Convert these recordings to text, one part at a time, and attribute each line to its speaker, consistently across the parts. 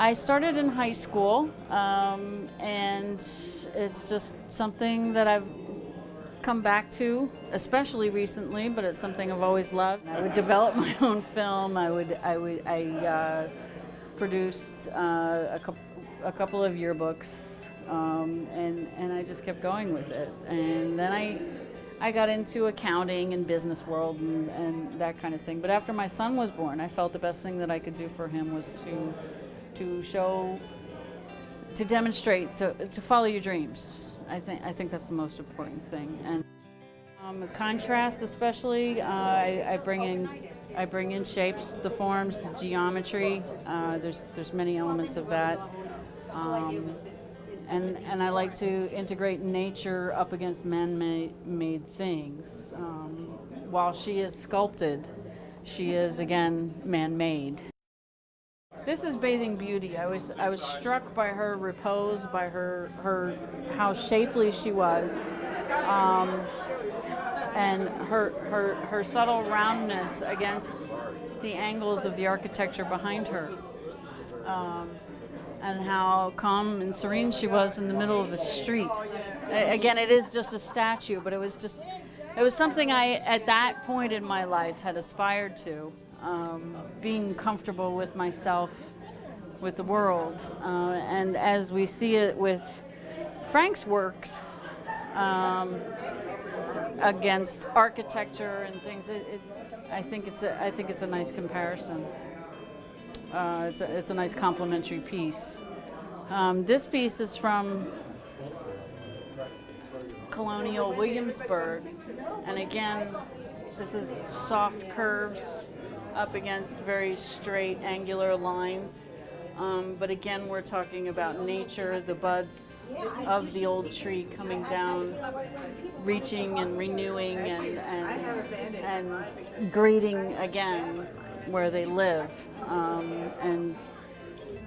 Speaker 1: I started in high school, and it's just something that I've come back to, especially recently, but it's something I've always loved. I would develop my own film. I produced a couple of yearbooks, and I just kept going with it. And then I got into accounting and business world and that kind of thing. But after my son was born, I felt the best thing that I could do for him was to show, to demonstrate, to follow your dreams. I think that's the most important thing. And contrast, especially, I bring in shapes, the forms, the geometry. There's many elements of that. And I like to integrate nature up against man-made things. While she is sculpted, she is again man-made. This is Bathing Beauty. I was struck by her repose, by her how shapely she was, and her subtle roundness against the angles of the architecture behind her, and how calm and serene she was in the middle of the street. Again, it is just a statue, but it was something I, at that point in my life, had aspired to. Being comfortable with myself, with the world, and as we see it with Frank's works against architecture and things, I think it's a nice comparison. It's a nice complementary piece. This piece is from Colonial Williamsburg, and again, this is soft curves up against very straight angular lines. But again, we're talking about nature, the buds of the old tree coming down, reaching and renewing and greeting again where they live. And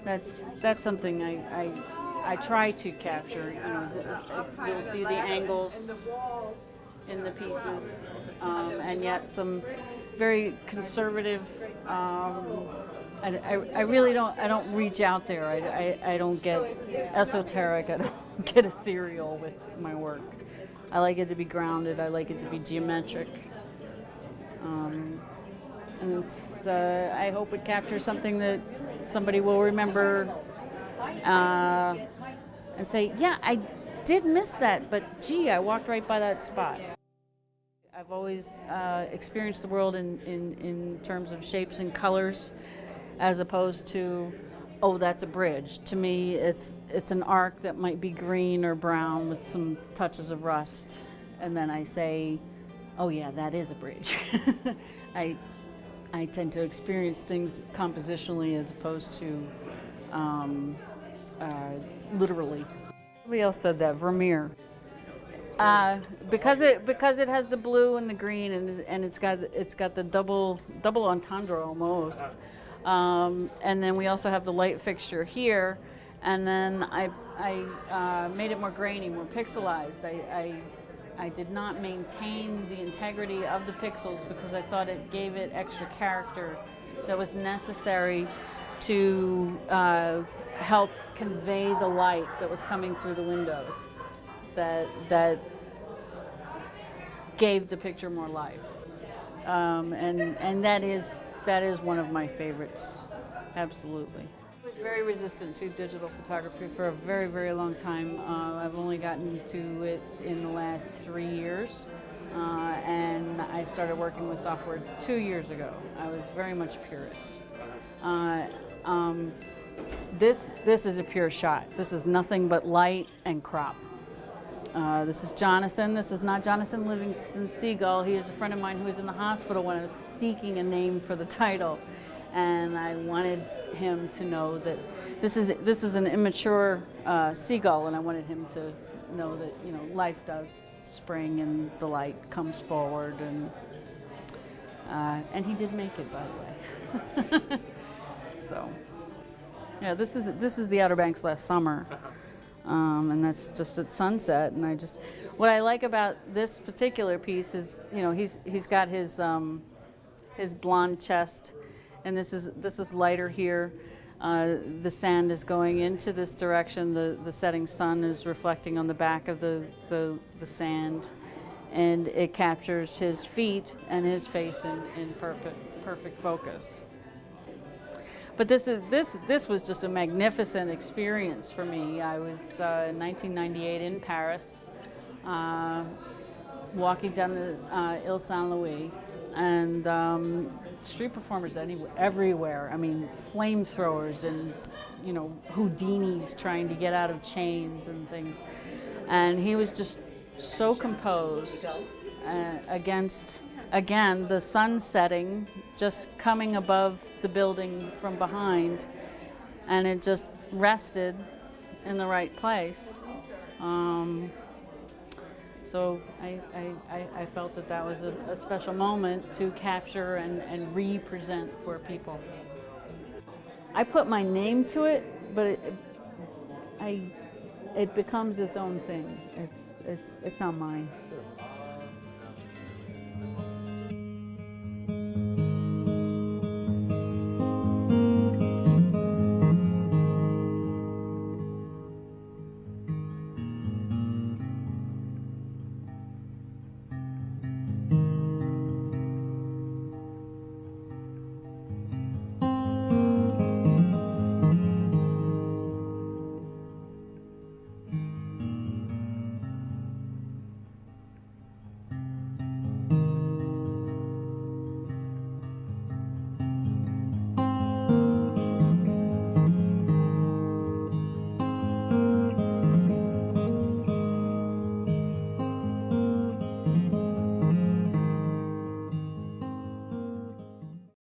Speaker 1: that's something I try to capture. You know, you'll see the angles in the pieces, and yet some very conservative. I really don't reach out there. I don't get esoteric. I don't get ethereal with my work. I like it to be grounded. I like it to be geometric. And I hope it captures something that somebody will remember and say, yeah, I did miss that, but gee, I walked right by that spot. I've always experienced the world in terms of shapes and colors, as opposed to, oh, that's a bridge. To me, it's an arc that might be green or brown with some touches of rust, and then I say, oh yeah, that is a bridge. I tend to experience things compositionally as opposed to literally. Somebody else said that, Vermeer. Because it has the blue and the green, and it's got the double entendre almost, and then we also have the light fixture here, and then I made it more grainy, more pixelized. I did not maintain the integrity of the pixels because I thought it gave it extra character that was necessary to help convey the light that was coming through the windows. That gave the picture more life, and that is one of my favorites, absolutely. I was very resistant to digital photography for a very, very long time. I've only gotten to it in the last 3 years, and I started working with software 2 years ago. I was very much purist. This is a pure shot. This is nothing but light and crop. This is Jonathan. This is not Jonathan Livingston Seagull. He is a friend of mine who was in the hospital when I was seeking a name for the title, and I wanted him to know that this is an immature seagull, and I wanted him to know that, you know, life does spring and the light comes forward, and he did make it, by the way. So yeah, this is the Outer Banks last summer. And that's just at sunset, and what I like about this particular piece is, you know, he's got his blonde chest, and this is lighter here, The sand is going into this direction. The setting sun is reflecting on the back of the sand, and it captures his feet and his face in perfect focus. But this was just a magnificent experience for me. I was in 1998 in Paris, walking down the Ile Saint-Louis, and street performers everywhere. I mean, flamethrowers and, you know, Houdinis trying to get out of chains and things. And he was just so composed against, again, the sun setting, just coming above the building from behind, and it just rested in the right place. So I felt that was a special moment to capture and re-present for people. I put my name to it, but it becomes its own thing. It's not mine.